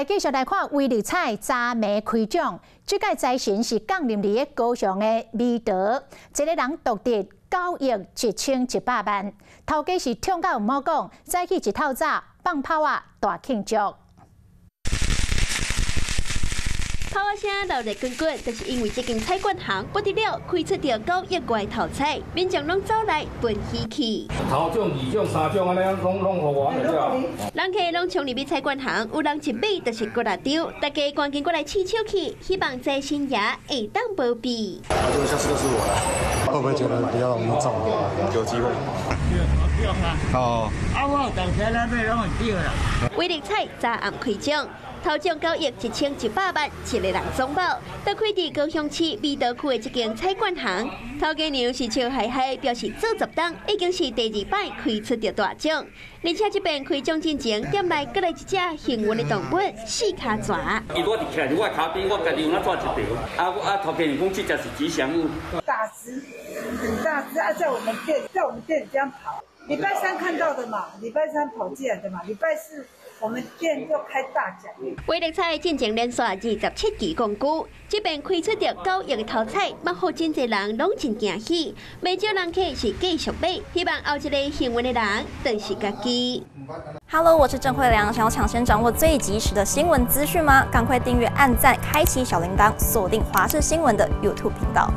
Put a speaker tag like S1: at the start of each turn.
S1: 来继续来看威力彩昨暝开奖，这届财神是降临伫高雄的美德，一个人独得9亿1100万，头家是痛到唔好讲，早起一透早放炮啊大庆祝。
S2: 炮啊声闹热滚滚，就是因为这间彩券行不得了开出着9亿外头彩，民众拢走来分喜气。
S3: 头奖、2奖、3奖安尼，拢互我们了。
S2: 人客拢冲入去彩券行，有人一买就是过来丢，大家赶紧过来试手气，希望财神爷会当保庇。
S4: 这个下次就是我了，会不会觉得比较容易中？有机会。哦。
S5: 我当前那边拢会丢啦。
S2: 威力彩昨暗开奖。 头奖9亿1100万，一个人总保，都开伫高雄市美德区的一间彩券行。头家娘是笑嗨嗨，表示做10档已经是第2摆开出着大奖，而且这边开奖之前，店内搁来一只幸运的动物4脚蛇。
S6: 伊我伫徛伫我脚边，我家己有哪抓一条，头家讲这只是吉祥物。
S7: 大只，很大只，在我们店这样跑。礼拜3看到的嘛，礼拜3跑进来的嘛，礼拜4。 我们店又开大奖。
S2: 威力彩进前连续27期公股，这边开出着9亿的头彩，莫好真侪人拢真惊喜。未少人客是继续买，希望后一个幸运的人就是家己。
S8: Hello， 我是郑慧良，想要抢先掌握最及时的新闻资讯吗？赶快订阅、按赞、开启小铃铛，锁定华视新闻的 YouTube 频道。